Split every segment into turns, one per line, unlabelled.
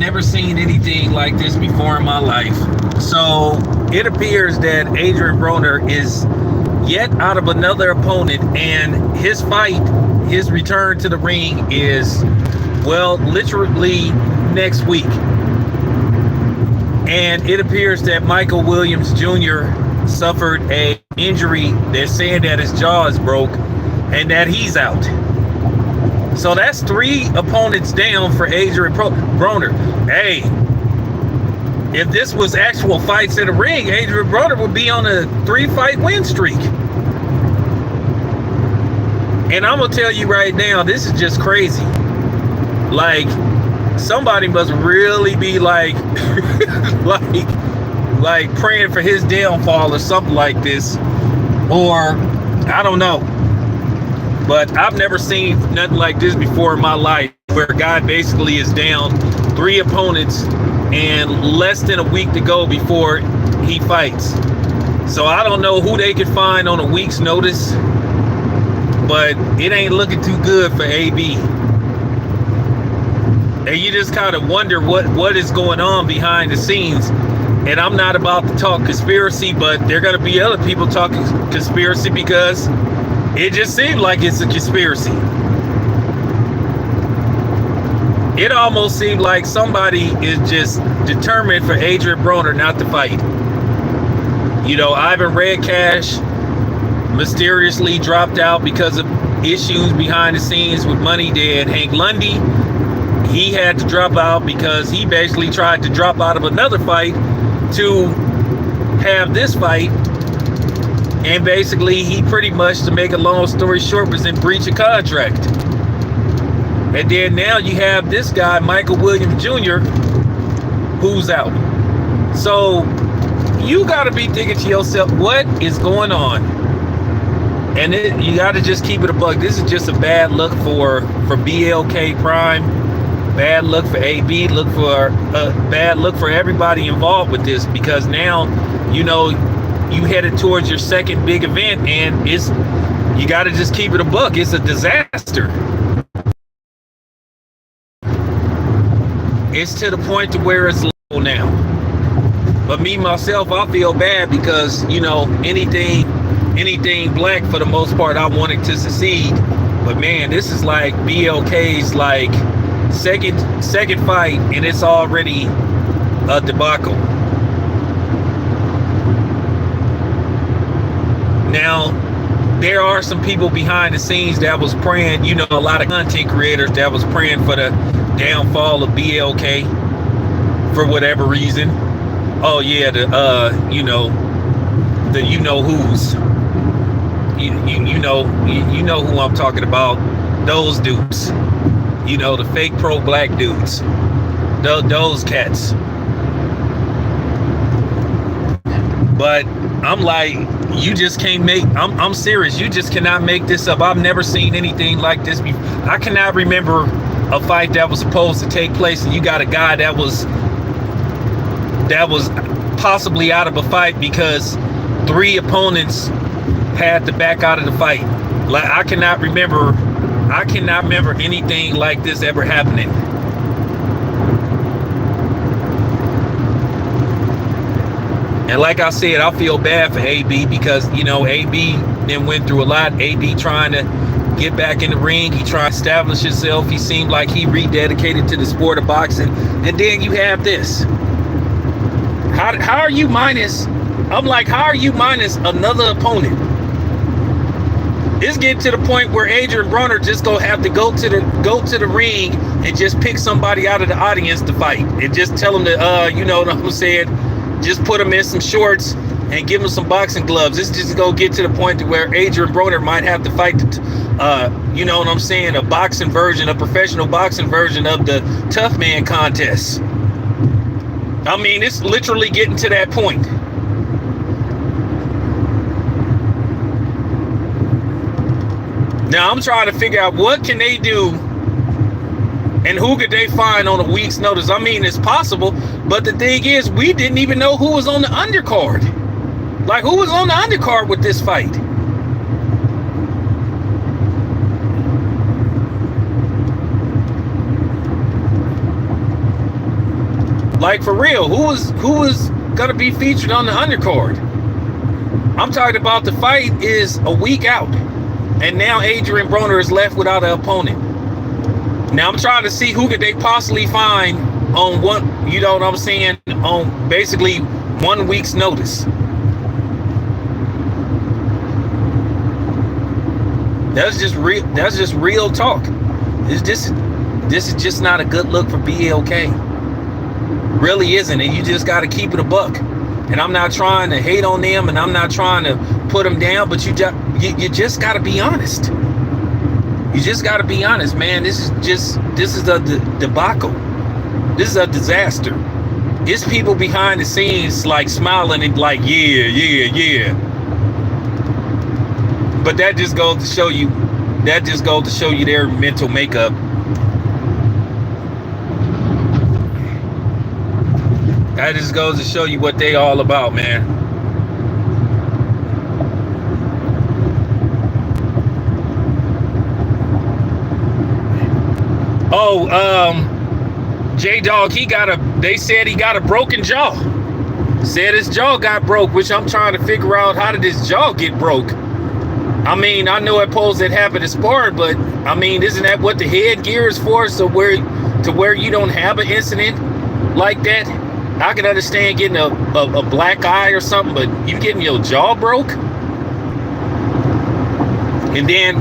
never seen anything like this before in my life. So it appears that Adrian Broner is yet out of another opponent, and his fight, his return to the ring is, well, literally next week. And it appears that Michael Williams Jr. suffered an injury. They're saying that his jaw is broke and that he's out. So that's 3 opponents down for Adrian Broner. Hey, if this was actual fights in the ring, Adrian Broner would be on a 3-fight win streak. And I'm going to tell you right now, this is just crazy. Like, somebody must really be like, like praying for his downfall or something like this. Or, I don't know. But I've never seen nothing like this before in my life, where a guy basically is down 3 opponents and less than a week to go before he fights. So I don't know who they could find on a week's notice, but it ain't looking too good for AB. And you just kind of wonder what is going on behind the scenes. And I'm not about to talk conspiracy, but there are going to be other people talking conspiracy, because it just seems like it's a conspiracy. It almost seemed like somebody is just determined for Adrian Broner not to fight. You know, Ivan Redcash mysteriously dropped out because of issues behind the scenes with money. Then Hank Lundy, he had to drop out because he basically tried to drop out of another fight to have this fight. And basically, he pretty much, to make a long story short, was in breach of contract. And then now you have this guy, Michael Williams Jr., who's out. So you got to be thinking to yourself, what is going on? And you got to just keep it a buck. This is just a bad look for BLK Prime. Bad look for AB. Bad look for everybody involved with this, because now, you know, you headed towards your second big event, and you got to just keep it a buck. It's a disaster. It's to the point to where it's low now. But me myself, I feel bad because, you know, anything black, for the most part, I wanted to succeed. But man, this is like BLK's like second fight, and it's already a debacle. Now, there are some people behind the scenes that was praying, you know, a lot of content creators that was praying for the downfall of BLK for whatever reason. Oh yeah, the you know who's. You know who I'm talking about. Those dudes. You know, the fake pro-black dudes. Those cats. But I'm like, you just can't make, I'm serious, you just cannot make this up. I've never seen anything like this before. I cannot remember a fight that was supposed to take place and you got a guy that was possibly out of a fight because 3 opponents had to back out of the fight. Like, I cannot remember anything like this ever happening. And like I said, I feel bad for AB because, you know, AB then went through a lot. AB trying to get back in the ring. He tried to establish himself. He seemed like he rededicated to the sport of boxing. And then you have this. How are you minus? I'm like, how are you minus another opponent? It's getting to the point where Adrian Broner just gonna have to go to the ring and just pick somebody out of the audience to fight and just tell them to, you know what I'm saying? Just put them in some shorts and give them some boxing gloves. This just gonna get to the point to where Adrian Broner might have to fight, you know what I'm saying, a professional boxing version of the Tough Man contest. I mean, it's literally getting to that point. Now I'm trying to figure out what can they do and who could they find on a week's notice. I mean, it's possible, but the thing is, we didn't even know who was on the undercard. Like, who was on the undercard with this fight? Like, for real, who was gonna be featured on the undercard? I'm talking about the fight is a week out, and now Adrian Broner is left without an opponent. Now I'm trying to see who could they possibly find on one, you know what I'm saying, on basically 1 week's notice. That's just real talk. This is just not a good look for BLK. Really isn't, and you just got to keep it a buck. And I'm not trying to hate on them, and I'm not trying to put them down, but you just got to be honest. You just got to be honest, man. This is a debacle. This is a disaster. It's people behind the scenes like smiling and like, yeah. But that just goes to show you. That just goes to show you their mental makeup. That just goes to show you what they all about, man. Oh, J-Dog, they said he got a broken jaw. Said his jaw got broke, which I'm trying to figure out, how did his jaw get broke? I mean, I know it supposed that happened in sport, but I mean, isn't that what the headgear is for? So where you don't have an incident like that? I can understand getting a black eye or something, but you getting your jaw broke? And then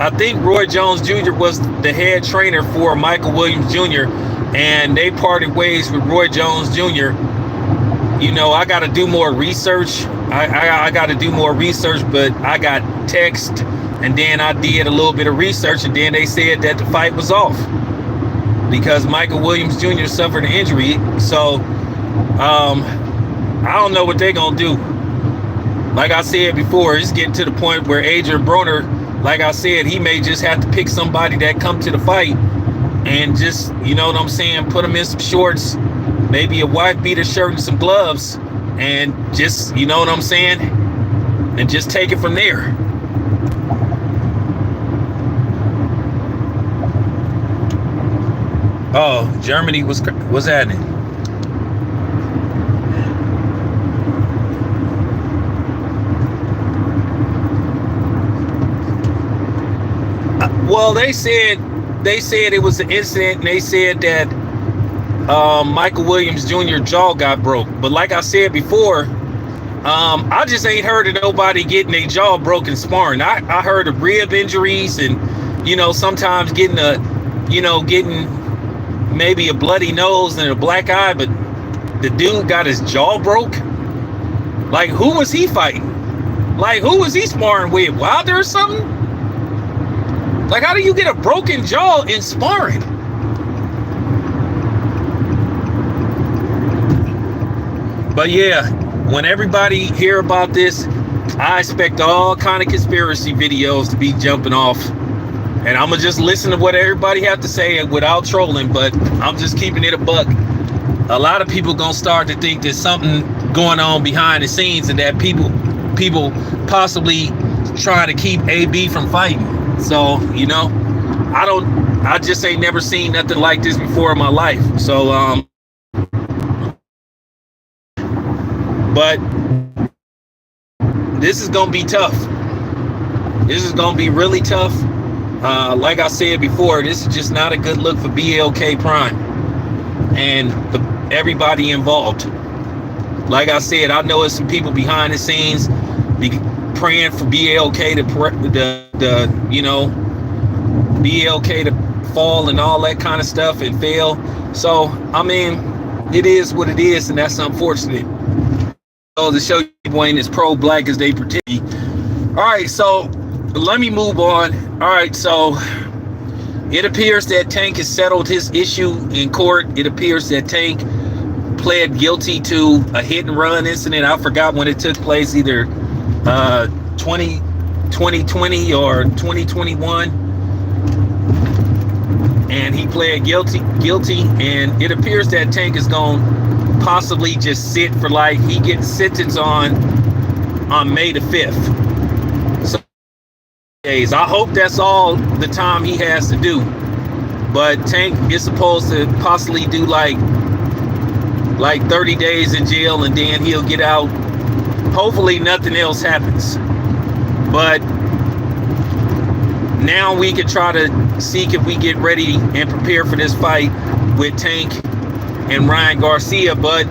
I think Roy Jones Jr. was the head trainer for Michael Williams Jr., and they parted ways with Roy Jones Jr. You know, I got to do more research. I got to do more research, but I got text, and then I did a little bit of research, and then they said that the fight was off because Michael Williams Jr. suffered an injury. So I don't know what they're going to do. Like I said before, it's getting to the point where Adrian Broner, like I said, he may just have to pick somebody that come to the fight and just, you know what I'm saying, put them in some shorts, maybe a wife beater shirt and some gloves, and just, you know what I'm saying, and just take it from there. Oh, Germany was happening. Well, they said it was an incident, and they said that Michael Williams Jr. jaw got broke. But like I said before, I just ain't heard of nobody getting their jaw broken sparring. I heard of rib injuries and, you know, sometimes getting maybe a bloody nose and a black eye, but the dude got his jaw broke. Like, who was he fighting? Like, who was he sparring with? Wilder or something? Like, how do you get a broken jaw in sparring? But yeah, when everybody hear about this, I expect all kind of conspiracy videos to be jumping off. And I'm going to just listen to what everybody have to say without trolling, but I'm just keeping it a buck. A lot of people going to start to think there's something going on behind the scenes, and that people possibly trying to keep AB from fighting. So, you know, I just ain't never seen nothing like this before in my life. So, but this is going to be tough. This is going to be really tough. Like I said before, this is just not a good look for BLK Prime and everybody involved. Like I said, I know there's some people behind the scenes praying for BLK BLK to fall and all that kind of stuff and fail. So, I mean, it is what it is, and that's unfortunate. So to show you people ain't as pro-black as they pretend. All right, so let me move on. All right, so it appears that Tank has settled his issue in court. It appears that Tank pled guilty to a hit and run incident. I forgot when it took place, either 2020 or 2021. And he pled guilty, and it appears that Tank is going to possibly just sit for, like, he gets sentenced on May the 5th. So days. I hope that's all the time he has to do. But Tank is supposed to possibly do like like 30 days in jail, and then he'll get out. Hopefully nothing else happens. But now we can try to see if we get ready and prepare for this fight with Tank and Ryan Garcia. But,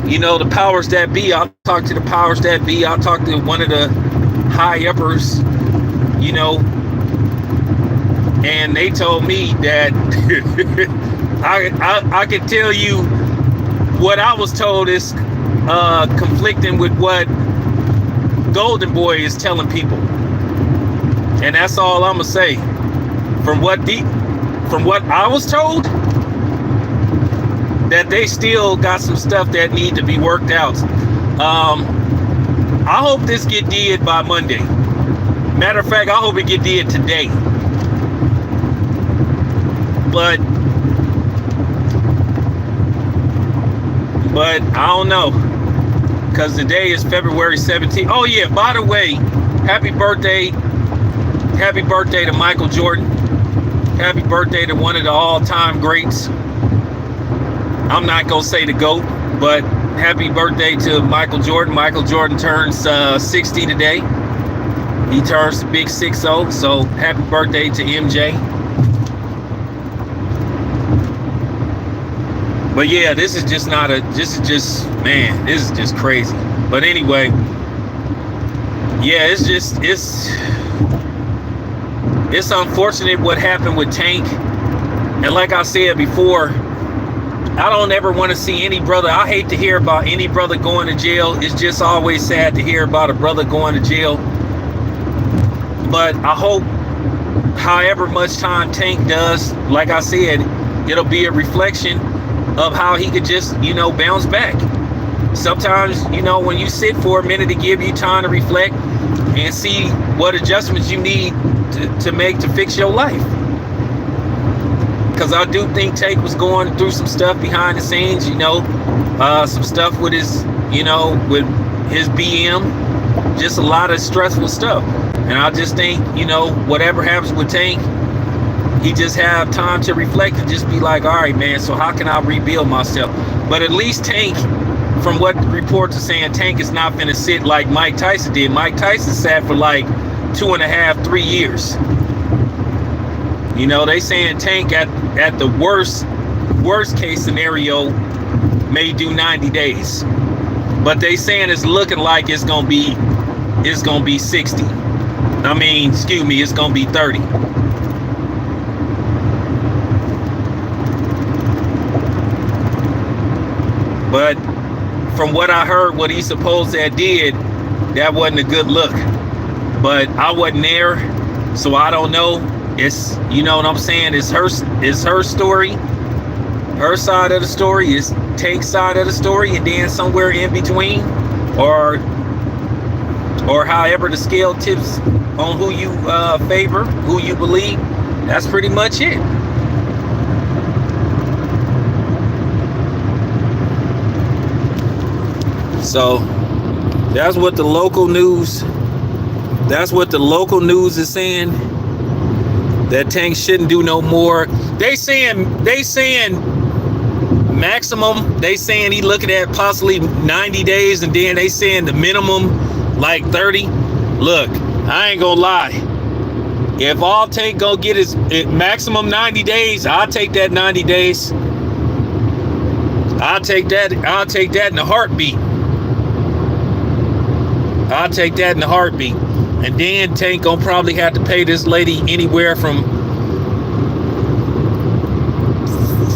you know, the powers that be, I'll talk to the powers that be. I'll talk to one of the high uppers, you know, and they told me that I can tell you what I was told is conflicting with what Golden Boy is telling people. And that's all I'm gonna say. From what I was told, that they still got some stuff that need to be worked out. I hope this get did by Monday. Matter of fact, I hope it get did today. But I don't know, because today is February 17th. Oh yeah, by the way, happy birthday to Michael Jordan. Happy birthday to one of the all-time greats. I'm not gonna say the GOAT, but happy birthday to Michael Jordan. Michael Jordan turns 60 today. He turns the big 6-0, so happy birthday to MJ. But yeah, this is just crazy. But anyway, yeah, it's unfortunate what happened with Tank. And like I said before, I don't ever want to see any brother. I hate to hear about any brother going to jail. It's just always sad to hear about a brother going to jail. But I hope however much time Tank does, like I said, it'll be a reflection of how he could just, you know, bounce back. Sometimes, you know, when you sit for a minute to give you time to reflect and see what adjustments you need to make to fix your life. Because I do think Tank was going through some stuff behind the scenes, you know, some stuff with his, you know, with his BM, just a lot of stressful stuff. And I just think, you know, whatever happens with Tank, he just have time to reflect and just be like, all right, man, so how can I rebuild myself? But at least Tank, from what reports are saying, Tank is not going to sit like Mike Tyson did. Mike Tyson sat for like 2.5, 3 years. You know, they saying Tank at the worst case scenario may do 90 days. But they saying it's looking like it's gonna be 60. I mean, excuse me, it's gonna be 30. But from what I heard, what he supposed to have did, that wasn't a good look. But I wasn't there, so I don't know. It's, you know what I'm saying, it's her story, her side of the story, is Tank's side of the story, and then somewhere in between, or however the scale tips on who you favor, who you believe. That's pretty much it. So that's what the local news is saying, that Tank shouldn't do no more. They saying maximum, they saying he looking at possibly 90 days, and then they saying the minimum like 30. Look, I ain't gonna lie. If all Tank gonna get is maximum 90 days, I'll take that 90 days. I'll take that in a heartbeat. I'll take that in a heartbeat. And then Tank gonna probably have to pay this lady anywhere from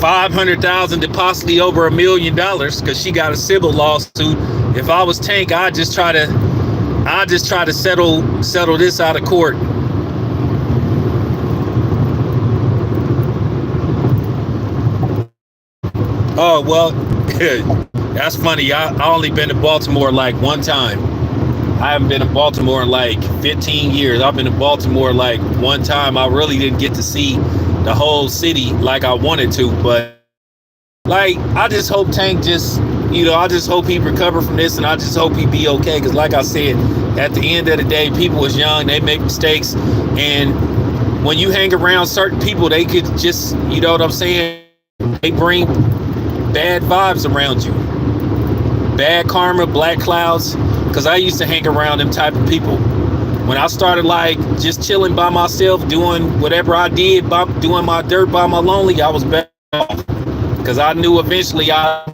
$500,000 to possibly over $1 million, because she got a civil lawsuit. If I was Tank, I'd just try to settle this out of court. Oh well, that's funny. I only been to Baltimore like one time. I haven't been to Baltimore in like 15 years. I've been to Baltimore like one time. I really didn't get to see the whole city like I wanted to. But like, I just hope Tank I just hope he recover from this, and I just hope he be okay. Because like I said, at the end of the day, people is young. They make mistakes. And when you hang around certain people, they could just, you know what I'm saying? They bring bad vibes around you. bad karma, black clouds, because I used to hang around them type of people. When I started like just chilling by myself, doing whatever I did, doing my dirt by my lonely, I was better off, because I knew eventually I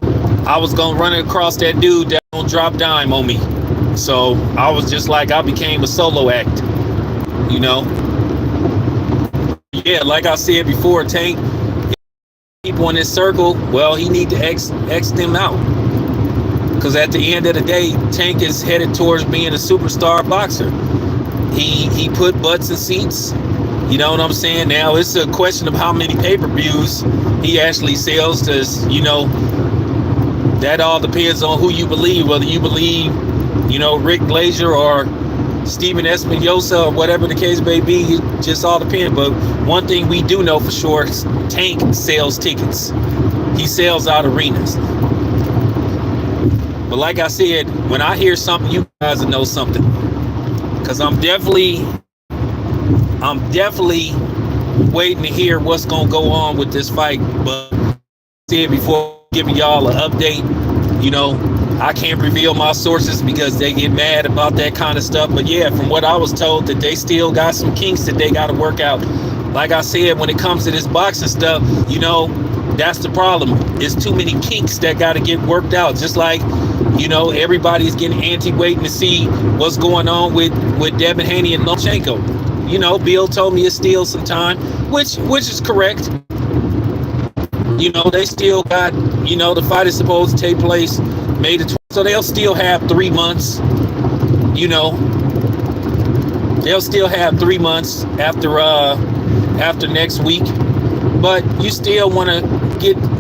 was gonna run across that dude that don't drop dime on me. So I was just like, I became a solo act, you know. Yeah, like I said before, Tank, people in this circle, well, he need to X them out, because at the end of the day, Tank is headed towards being a superstar boxer. He put butts in seats. You know what I'm saying? Now it's a question of how many pay-per-views he actually sells. Because, you know, that all depends on who you believe. Whether you believe, you know, Rick Glazier or Steven Espinosa or whatever the case may be, it just all depends. But one thing we do know for sure, Tank sells tickets. He sells out arenas. But like I said, when I hear something, you guys will know something. Because I'm definitely waiting to hear what's going to go on with this fight. But I said before giving y'all an update, you know, I can't reveal my sources because they get mad about that kind of stuff. But yeah, from what I was told, that they still got some kinks that they got to work out. Like I said, when it comes to this boxing stuff, you know, that's the problem. It's too many kinks that got to get worked out. Just like, you know, everybody's getting antsy waiting to see what's going on with Devin Haney and Lomachenko. You know, Bill told me it's still some time, which is correct. You know, they still got, you know, the fight is supposed to take place May the 12th, so they'll still have 3 months. You know, they'll still have 3 months after next week. But you still want to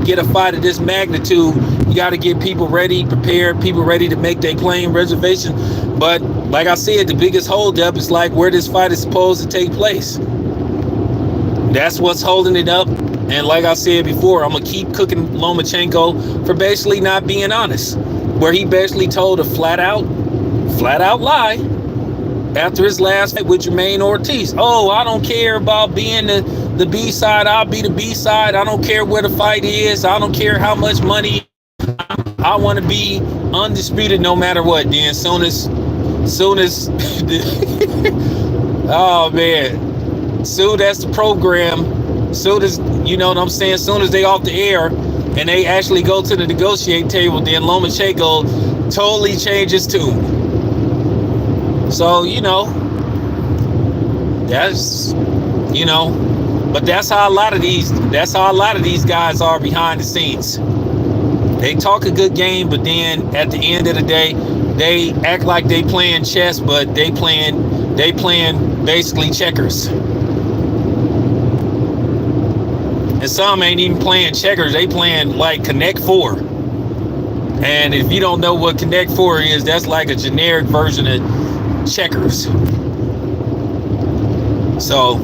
get a fight of this magnitude. You got to get people ready, prepared, people ready to make their plane reservation. But like I said, the biggest holdup is like where this fight is supposed to take place. That's what's holding it up. And like I said before, I'm going to keep cooking Lomachenko for basically not being honest. Where he basically told a flat out lie after his last fight with Jermaine Ortiz. Oh, I don't care about being the B-side. I'll be the B-side. I don't care where the fight is. I don't care how much money. I want to be undisputed no matter what. Then soon as oh man, soon as the program, soon as, you know what I'm saying, soon as they off the air and they actually go to the negotiating table, then Lomachenko totally changes tune. So, you know, that's, you know, but that's how a lot of these guys are behind the scenes. They talk a good game, but then at the end of the day, they act like they playing chess, but they playing basically checkers. And some ain't even playing checkers, they playing like Connect 4. And if you don't know what Connect 4 is, that's like a generic version of checkers. So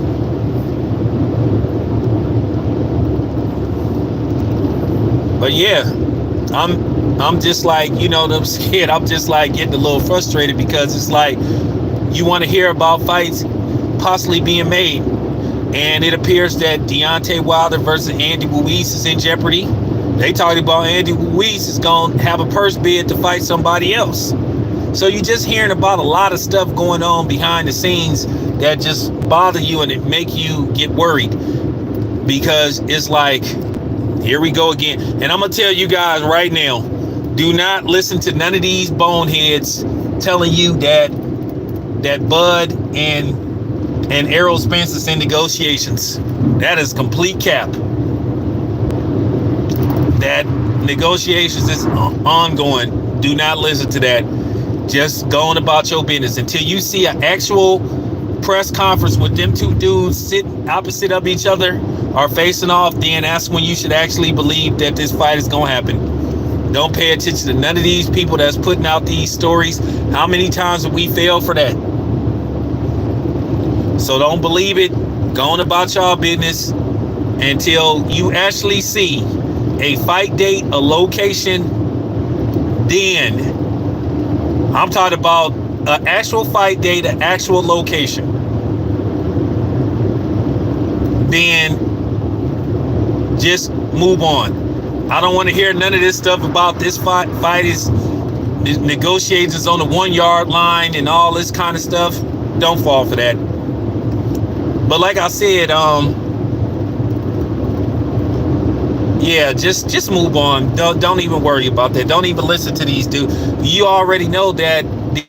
but yeah, I'm just like, you know what I'm saying, I'm just like getting a little frustrated because it's like you want to hear about fights possibly being made, and it appears that Deontay Wilder versus Andy Ruiz is in jeopardy. They talking about Andy Ruiz is going to have a purse bid to fight somebody else. So you're just hearing about a lot of stuff going on behind the scenes that just bother you and it make you get worried, because it's like, here we go again. And I'm going to tell you guys right now, do not listen to none of these boneheads telling you that Bud and Errol Spence is in negotiations. That is complete cap. That negotiations is ongoing. Do not listen to that. Just go on about your business until you see an actual press conference with them two dudes sitting opposite of each other or facing off. Then that's when you should actually believe that this fight is going to happen. Don't pay attention to none of these people that's putting out these stories. How many times have we failed for that? So don't believe it. Go on about y'all business until you actually see a fight date, a location. Then I'm talking about an actual fight date, an actual location. Then just move on. I don't want to hear none of this stuff about this fight is negotiations on the 1 yard line and all this kind of stuff. Don't fall for that. But like I said, yeah, just move on. Don't even worry about that. Don't even listen to these dudes. You already know that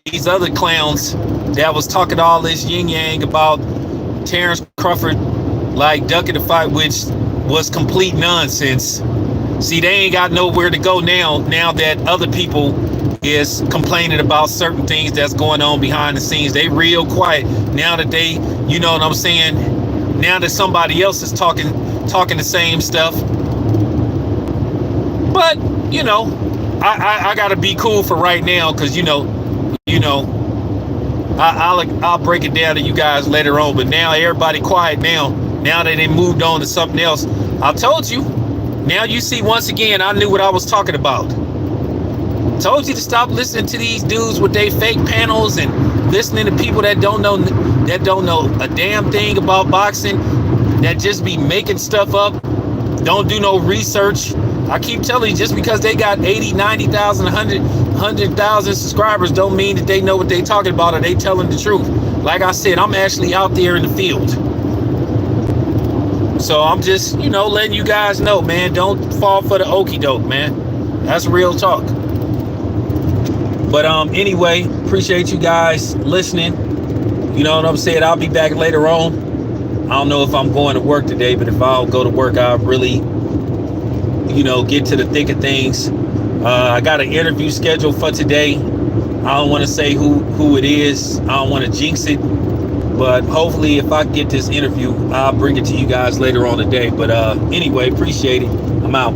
these other clowns that was talking all this yin yang about Terrence Crawford like ducking the fight, which was complete nonsense. See, they ain't got nowhere to go now that other people is complaining about certain things that's going on behind the scenes. They real quiet now that they, you know what I'm saying, now that somebody else is talking the same stuff. But you know, I gotta be cool for right now, because I'll break it down to you guys later on. But now everybody quiet now that they moved on to something else. I told you. Now you see, once again, I knew what I was talking about. Told you to stop listening to these dudes with their fake panels and listening to people that don't know a damn thing about boxing, that just be making stuff up, don't do no research. I keep telling you, just because they got 80, 90,000, 100,000 subscribers don't mean that they know what they talking about or they telling the truth. Like I said, I'm actually out there in the field. So I'm just, letting you guys know, man, don't fall for the okie doke, man. That's real talk. But anyway, appreciate you guys listening. You know what I'm saying? I'll be back later on. I don't know if I'm going to work today, but if I'll go to work, I'll really, get to the thick of things. I got an interview scheduled for today. I don't want to say who it is. I don't want to jinx it. But hopefully, if I get this interview, I'll bring it to you guys later on today. But anyway, appreciate it. I'm out.